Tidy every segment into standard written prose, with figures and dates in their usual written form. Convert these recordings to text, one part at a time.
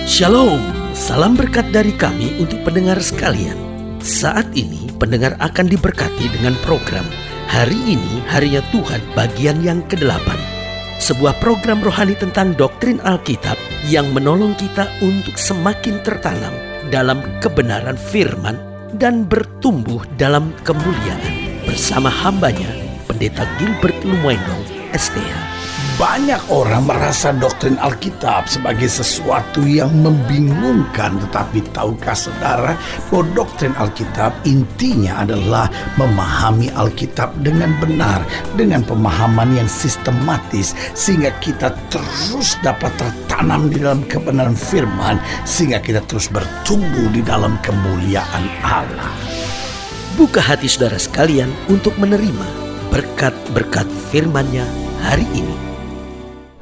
Shalom, salam berkat dari kami untuk pendengar sekalian. Saat ini pendengar akan diberkati dengan program Hari Ini Harinya Tuhan bagian yang ke-8. Sebuah program rohani tentang doktrin Alkitab yang menolong kita untuk semakin tertanam dalam kebenaran firman dan bertumbuh dalam kemuliaan. Bersama hambanya, Pendeta Gilbert Lumwendong, STH. Banyak orang merasa doktrin Alkitab sebagai sesuatu yang membingungkan. Tetapi tahukah saudara bahwa doktrin Alkitab intinya adalah memahami Alkitab dengan benar, dengan pemahaman yang sistematis, sehingga kita terus dapat tertanam di dalam kebenaran firman, sehingga kita terus bertumbuh di dalam kemuliaan Allah. Buka hati saudara sekalian untuk menerima berkat-berkat firman-Nya hari ini.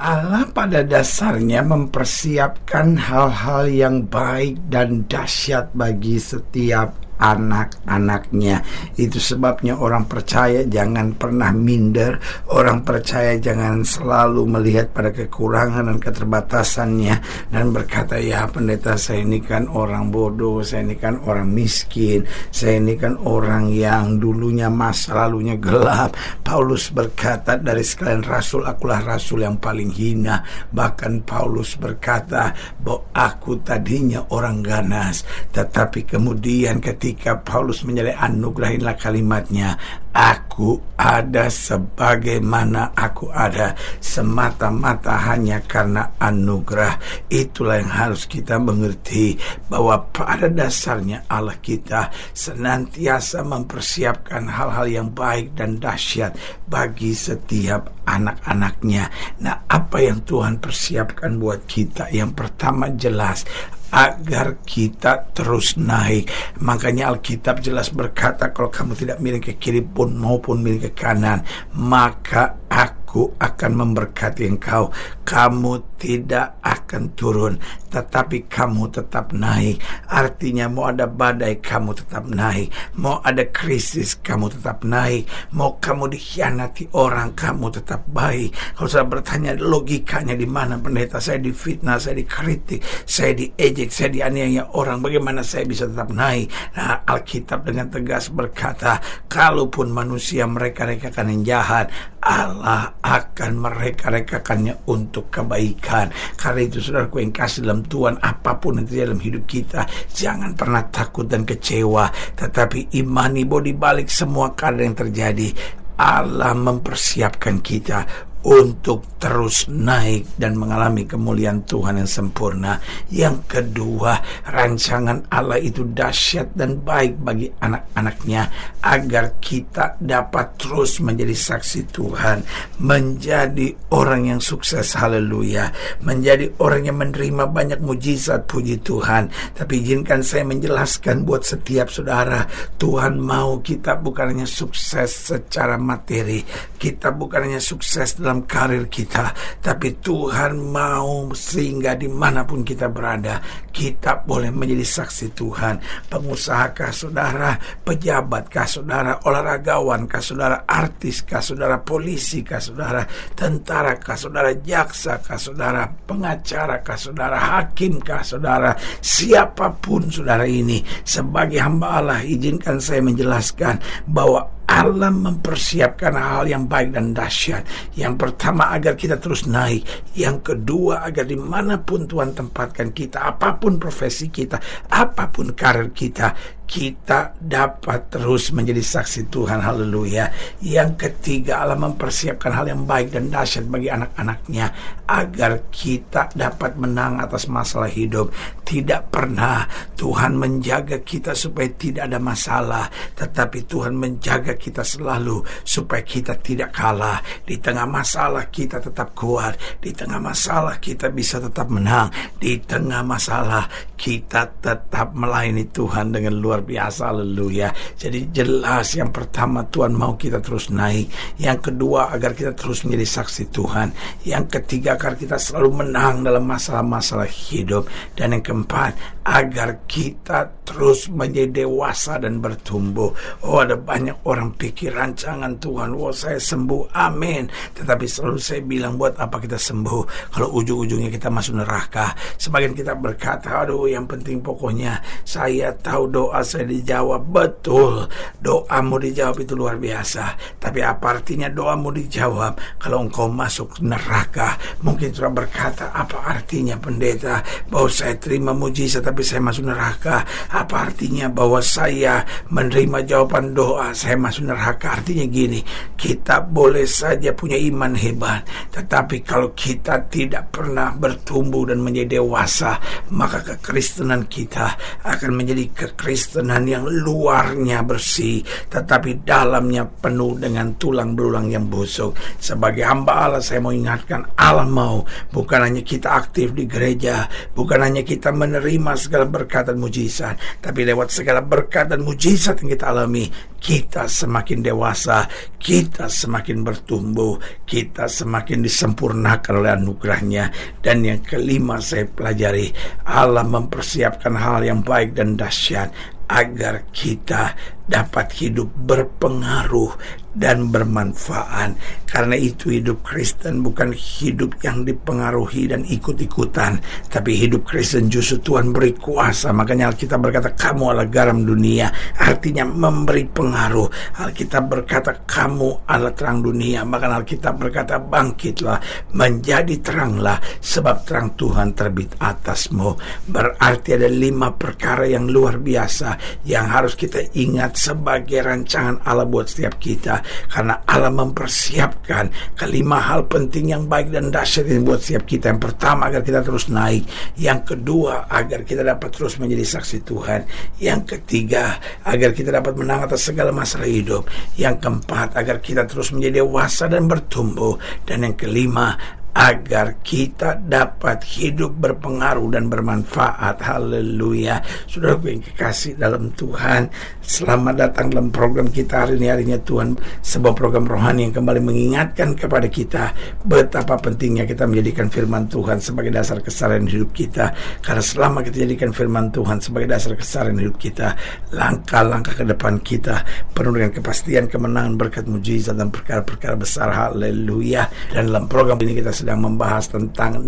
Allah pada dasarnya mempersiapkan hal-hal yang baik dan dahsyat bagi setiap anak-anaknya. Itu sebabnya orang percaya jangan pernah minder. Orang percaya jangan selalu melihat pada kekurangan dan keterbatasannya dan berkata, ya pendeta, saya ini kan orang bodoh, saya ini kan orang miskin, saya ini kan orang yang dulunya masa lalunya gelap. Paulus berkata, dari sekalian rasul akulah rasul yang paling hina. Bahkan Paulus berkata bahwa aku tadinya orang ganas, tetapi kemudian ketika Paulus menjadi anugerah, inilah kalimatnya, aku ada sebagaimana aku ada, semata-mata hanya karena anugerah. Itulah yang harus kita mengerti, bahwa pada dasarnya Allah kita senantiasa mempersiapkan hal-hal yang baik dan dahsyat bagi setiap anak-anaknya. Nah, apa yang Tuhan persiapkan buat kita? Yang pertama jelas, agar kita terus naik. Makanya Alkitab jelas berkata, kalau kamu tidak miring ke kiri pun maupun miring ke kanan, maka aku akan memberkati engkau. Kamu tidak akan turun, tetapi kamu tetap naik. Artinya mau ada badai, kamu tetap naik. Mau ada krisis, kamu tetap naik. Mau kamu dikhianati orang, kamu tetap baik. Kalau saya bertanya logikanya di mana, pendeta? Saya difitnah, saya dikritik, saya diejek, saya dianiaya orang, bagaimana saya bisa tetap naik? Nah, Alkitab dengan tegas berkata, kalaupun manusia mereka-rekakan yang jahat, Allah akan mereka-rekakannya untuk kebaikan. Karena itu saudaraku yang kasih dalam Tuhan, apapun yang terjadi dalam hidup kita, jangan pernah takut dan kecewa, tetapi imani bahwa di balik semua keadaan yang terjadi, Allah mempersiapkan kita untuk terus naik dan mengalami kemuliaan Tuhan yang sempurna. Yang kedua, rancangan Allah itu dahsyat dan baik bagi anak-anaknya, agar kita dapat terus menjadi saksi Tuhan, menjadi orang yang sukses, haleluya, menjadi orang yang menerima banyak mujizat, puji Tuhan. Tapi izinkan saya menjelaskan buat setiap saudara, Tuhan mau kita bukan hanya sukses secara materi, kita bukan hanya sukses dalam karir kita, tapi Tuhan mau sehingga dimanapun kita berada, kita boleh menjadi saksi Tuhan. Pengusahakah saudara, pejabatkah saudara, olahragawankah saudara, artiskah saudara, polisikah saudara, tentarakah saudara, jaksakah saudara, pengacarakah saudara, hakimkah saudara, siapapun saudara ini, sebagai hamba Allah, izinkan saya menjelaskan bahwa Allah mempersiapkan hal yang baik dan dahsyat. Yang pertama, agar kita terus naik. Yang kedua, agar dimanapun Tuhan tempatkan kita, apapun profesi kita, apapun karir kita, kita dapat terus menjadi saksi Tuhan, haleluya. Yang ketiga, Allah mempersiapkan hal yang baik dan dahsyat bagi anak-anaknya, agar kita dapat menang atas masalah hidup. Tidak pernah Tuhan menjaga kita supaya tidak ada masalah, tetapi Tuhan menjaga kita selalu supaya kita tidak kalah. Di tengah masalah kita tetap kuat, di tengah masalah kita bisa tetap menang, di tengah masalah kita tetap melayani Tuhan dengan luar biasa, haleluya. Jadi jelas, yang pertama, Tuhan mau kita terus naik. Yang kedua, agar kita terus menjadi saksi Tuhan. Yang ketiga, agar kita selalu menang dalam masalah-masalah hidup. Dan yang keempat, agar kita terus menjadi dewasa dan bertumbuh. Oh, ada banyak orang orang pikir rancangan Tuhan, wah saya sembuh, amin. Tetapi selalu saya bilang, buat apa kita sembuh kalau ujung-ujungnya kita masuk neraka? Sebagian kita berkata, aduh yang penting pokoknya saya tahu doa saya dijawab. Betul, doamu dijawab itu luar biasa. Tapi apa artinya doamu dijawab kalau engkau masuk neraka? Mungkin sudah berkata, apa artinya pendeta bahwa saya terima mujizat tapi saya masuk neraka? Apa artinya bahwa saya menerima jawaban doa saya masuk neraka? Artinya gini, kita boleh saja punya iman hebat, tetapi kalau kita tidak pernah bertumbuh dan menjadi dewasa, maka kekristenan kita akan menjadi kekristenan yang luarnya bersih tetapi dalamnya penuh dengan tulang belulang yang busuk. Sebagai hamba Allah, saya mau ingatkan, Allah mau bukan hanya kita aktif di gereja, bukan hanya kita menerima segala berkat dan mujizat, tapi lewat segala berkat dan mujizat yang kita alami, kita semakin dewasa, kita semakin bertumbuh, kita semakin disempurnakan oleh anugerahnya. Dan yang kelima saya pelajari, Allah mempersiapkan hal yang baik dan dahsyat agar kita dapat hidup berpengaruh dan bermanfaat. Karena itu hidup Kristen bukan hidup yang dipengaruhi dan ikut-ikutan, tapi hidup Kristen justru Tuhan beri kuasa. Makanya Alkitab berkata, kamu adalah garam dunia, artinya memberi pengaruh. Alkitab berkata, kamu adalah terang dunia. Maka Alkitab berkata, bangkitlah, menjadi teranglah, sebab terang Tuhan terbit atasmu. Berarti ada 5 perkara yang luar biasa yang harus kita ingat sebagai rancangan Allah buat setiap kita. Karena Allah mempersiapkan kelima hal penting yang baik dan dahsyat ini buat setiap kita. Yang pertama, agar kita terus naik. Yang kedua, agar kita dapat terus menjadi saksi Tuhan. Yang ketiga, agar kita dapat menang atas segala masalah hidup. Yang keempat, agar kita terus menjadi dewasa dan bertumbuh. Dan yang kelima, agar kita dapat hidup berpengaruh dan bermanfaat. Haleluya. Saudaraku yang kekasih dalam Tuhan, selamat datang dalam program kita hari ini, harinya Tuhan, sebuah program rohani yang kembali mengingatkan kepada kita betapa pentingnya kita menjadikan firman Tuhan sebagai dasar keseharian hidup kita. Karena selama kita jadikan firman Tuhan sebagai dasar keseharian hidup kita, langkah-langkah ke depan kita penuh dengan kepastian, kemenangan, berkat, mujizat, dan perkara-perkara besar. Haleluya. Dan dalam program ini kita sedang membahas tentang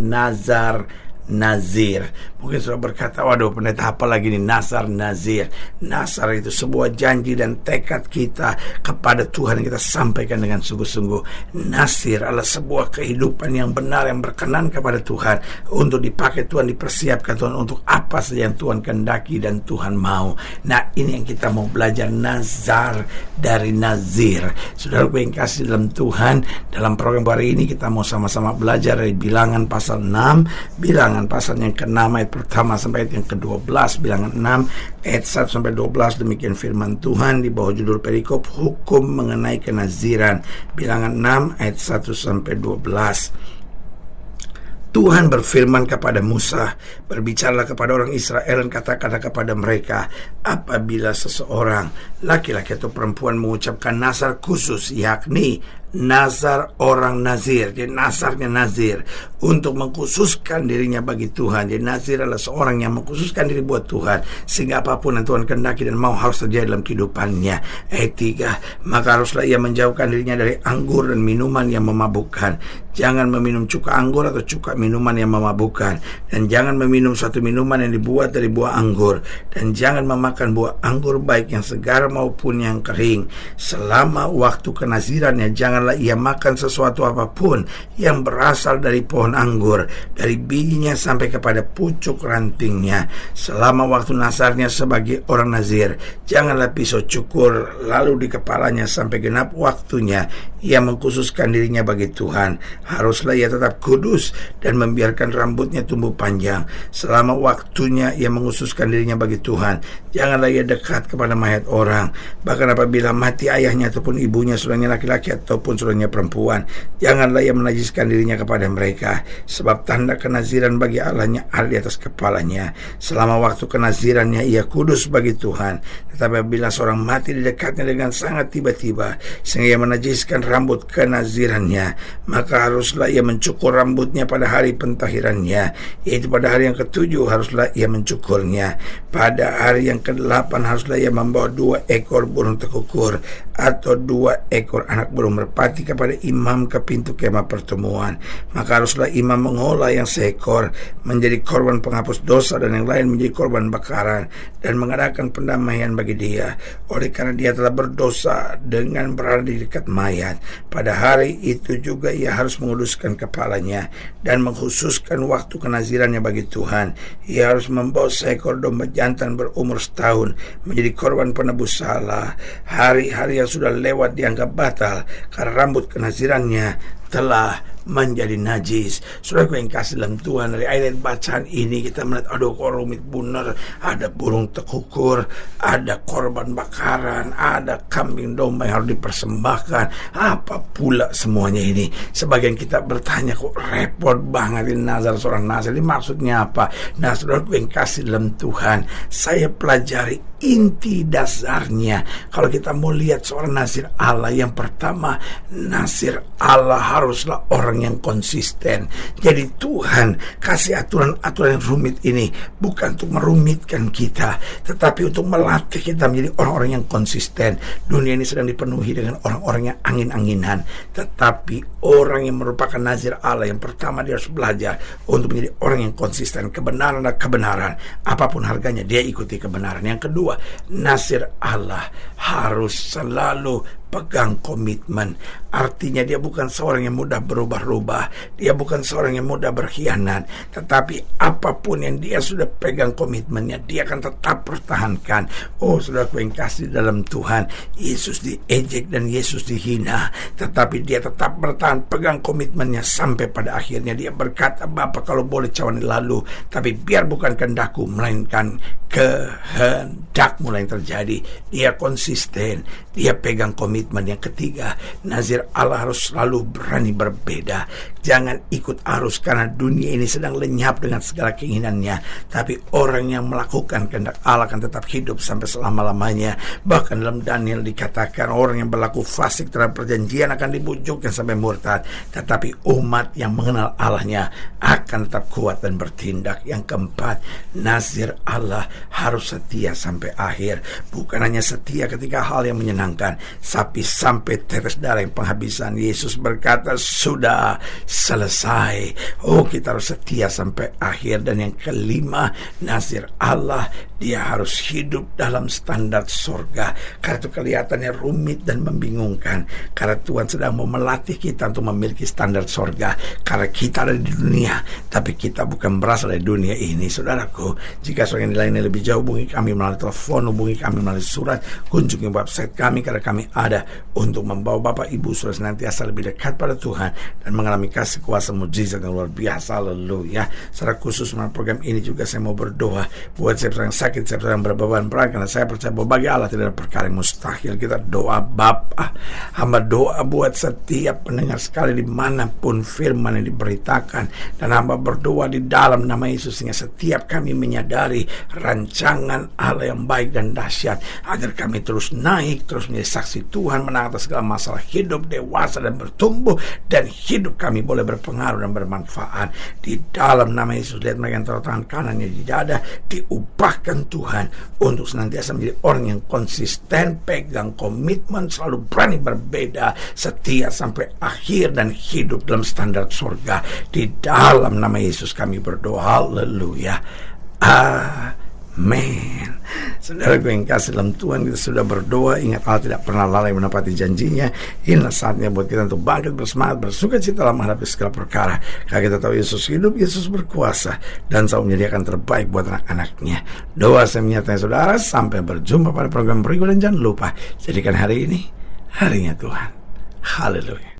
Nazir. Mungkin sudah berkata, waduh pendeta apa lagi nih Nazar, Nazir. Nazar itu sebuah janji dan tekad kita kepada Tuhan yang kita sampaikan dengan sungguh-sungguh. Nazir adalah sebuah kehidupan yang benar, yang berkenan kepada Tuhan, untuk dipakai Tuhan, dipersiapkan Tuhan untuk apa saja yang Tuhan kehendaki dan Tuhan mau. Nah, ini yang kita mau belajar, Nazar dari Nazir. Saudara yang kasih dalam Tuhan, dalam program hari ini kita mau sama-sama belajar dari Bilangan pasal 6, Bilangan pasal yang ke-6 ayat pertama sampai ayat yang ke-12. Bilangan 6 ayat 1 sampai 12. Demikian firman Tuhan di bawah judul perikop hukum mengenai kenaziran. Bilangan 6 ayat 1 sampai 12. Tuhan berfirman kepada Musa, berbicaralah kepada orang Israel dan katakanlah kepada mereka, apabila seseorang laki-laki atau perempuan mengucapkan nazar khusus, yakni nazar orang Nazir. Jadi nazarnya Nazir untuk mengkhususkan dirinya bagi Tuhan. Jadi Nazir adalah seorang yang mengkhususkan diri buat Tuhan, sehingga apapun yang Tuhan kehendaki dan mau harus terjadi dalam kehidupannya. Ayat 3, maka haruslah ia menjauhkan dirinya dari anggur dan minuman yang memabukkan. Jangan meminum cuka anggur atau cuka minuman yang memabukkan, dan jangan meminum suatu minuman yang dibuat dari buah anggur, dan jangan memakan buah anggur baik yang segar maupun yang kering. Selama waktu kenazirannya janganlah ia makan sesuatu apapun yang berasal dari pohon anggur, dari bijinya sampai kepada pucuk rantingnya. Selama waktu nazarnya sebagai orang Nazir, janganlah pisau cukur lalu di kepalanya sampai genap waktunya ia mengkhususkan dirinya bagi Tuhan. Haruslah ia tetap kudus dan membiarkan rambutnya tumbuh panjang. Selama waktunya ia mengkhususkan dirinya bagi Tuhan, janganlah ia dekat kepada mayat orang. Bahkan apabila mati ayahnya ataupun ibunya, saudaranya laki-laki ataupun saudaranya perempuan, janganlah ia menajiskan dirinya kepada mereka, sebab tanda kenaziran bagi Allahnya ada di atas kepalanya. Selama waktu kenazirannya ia kudus bagi Tuhan. Tetapi apabila seorang mati di dekatnya dengan sangat tiba-tiba sehingga ia menajiskan rambut kenazirannya, maka haruslah ia mencukur rambutnya pada hari pentahirannya, yaitu pada hari yang ke-7 haruslah ia mencukurnya. Pada hari yang ke-8 haruslah ia membawa 2 ekor burung tekukur atau 2 ekor anak burung merpati kepada imam ke pintu kemah pertemuan, maka haruslah imam mengolah yang seekor menjadi korban penghapus dosa dan yang lain menjadi korban bakaran, dan mengadakan pendamaian bagi dia, oleh karena dia telah berdosa dengan berada di dekat mayat. Pada hari itu juga ia harus menguduskan kepalanya dan mengkhususkan waktu kenazirannya bagi Tuhan. Ia harus membawa seekor domba jantan berumur setahun menjadi korban penebus salah. Hari-hari yang sudah lewat dianggap batal karena rambut kenazirannya telah menjadi najis. Saudaraku yang kasih dalam Tuhan, dari ayat bacaan ini kita melihat aduh kok rumit benar. Ada burung tekukur, ada korban bakaran, ada kambing domba yang harus dipersembahkan. Apa pula semuanya ini? Sebagian kita bertanya, kok repot banget ini nazar seorang nazar, ini maksudnya apa? Nah, saudaraku yang kasih dalam Tuhan, saya pelajari inti dasarnya. Kalau kita mau lihat seorang nazir Allah, yang pertama, nazir Allah haruslah orang yang konsisten. Jadi Tuhan kasih aturan-aturan yang rumit ini bukan untuk merumitkan kita, tetapi untuk melatih kita menjadi orang-orang yang konsisten. Dunia ini sedang dipenuhi dengan orang-orang yang angin-anginan, tetapi orang yang merupakan nazir Allah, yang pertama dia harus belajar untuk menjadi orang yang konsisten. Kebenaran adalah kebenaran, apapun harganya dia ikuti kebenaran. Yang kedua, nazir Allah harus selalu pegang komitmen. Artinya dia bukan seorang yang mudah berubah-ubah, dia bukan seorang yang mudah berkhianat, tetapi apapun yang dia sudah pegang komitmennya, dia akan tetap pertahankan. Oh, saudaraku yang kasih dalam Tuhan, Yesus diejek dan Yesus dihina, tetapi dia tetap bertahan pegang komitmennya sampai pada akhirnya. Dia berkata, Bapa kalau boleh cawan lalu, tapi biar bukan kehendakku melainkan kehendakmu yang terjadi. Dia konsisten, dia pegang komitmen. Yang ketiga, nazir Allah harus selalu berani berbeda. Jangan ikut arus karena dunia ini sedang lenyap dengan segala keinginannya, tapi orang yang melakukan kehendak Allah akan tetap hidup sampai selama-lamanya. Bahkan dalam Daniel dikatakan orang yang berlaku fasik terhadap perjanjian akan dibujukkan sampai murtad, tetapi umat yang mengenal Allahnya akan tetap kuat dan bertindak. Yang keempat, nazir Allah harus setia sampai akhir. Bukan hanya setia ketika hal yang menyenangkan, tapi sampai tetes darah yang penghabisan. Yesus berkata, sudah selesai. Oh, kita harus setia sampai akhir. Dan yang kelima, nazir Allah, dia harus hidup dalam standar sorga. Karena itu kelihatannya rumit dan membingungkan, karena Tuhan sedang mau melatih kita untuk memiliki standar sorga. Karena kita ada di dunia, tapi kita bukan berasal dari dunia ini. Saudaraku, jika soal yang lainnya lebih jauh, hubungi kami melalui telepon, hubungi kami melalui surat, kunjungi website kami, karena kami ada untuk membawa Bapak Ibu Saudara senantiasa lebih dekat pada Tuhan dan mengalami kasih kuasa mujizat yang luar biasa. Haleluya. Secara khusus melalui program ini juga saya mau berdoa buat siapa yang sakit, siapa yang berbeban berat, karena saya percaya bahwa bagi Allah tidak ada perkara yang mustahil. Kita doa, Bapa, hamba doa buat setiap pendengar sekali dimanapun firman yang diberitakan, dan hamba berdoa di dalam nama Yesus sehingga setiap kami menyadari rancangan Allah yang baik dan dahsyat, agar kami terus naik, terus menjadi saksi Tuhan, menang atas segala masalah hidup, dewasa dan bertumbuh, dan hidup kami boleh berpengaruh dan bermanfaat. Di dalam nama Yesus, lihat mereka yang taruh tangan kanannya di dada, diubahkan Tuhan untuk senantiasa menjadi orang yang konsisten, pegang komitmen, selalu berani berbeda, setia sampai akhir, dan hidup dalam standar surga. Di dalam nama Yesus kami berdoa. Haleluya. Amin. Saudara gue yang kasih dalam Tuhan, kita sudah berdoa. Ingat, Allah tidak pernah lalai menepati janjinya. Inilah saatnya buat kita untuk bangkit, bersemangat, bersuka cita dalam menghadapi segala perkara. Karena kita tahu Yesus hidup, Yesus berkuasa, dan selalu menyediakan terbaik buat anak-anaknya. Doa saya menyertai saudara. Sampai berjumpa pada program berikut, dan jangan lupa jadikan hari ini harinya Tuhan. Haleluya.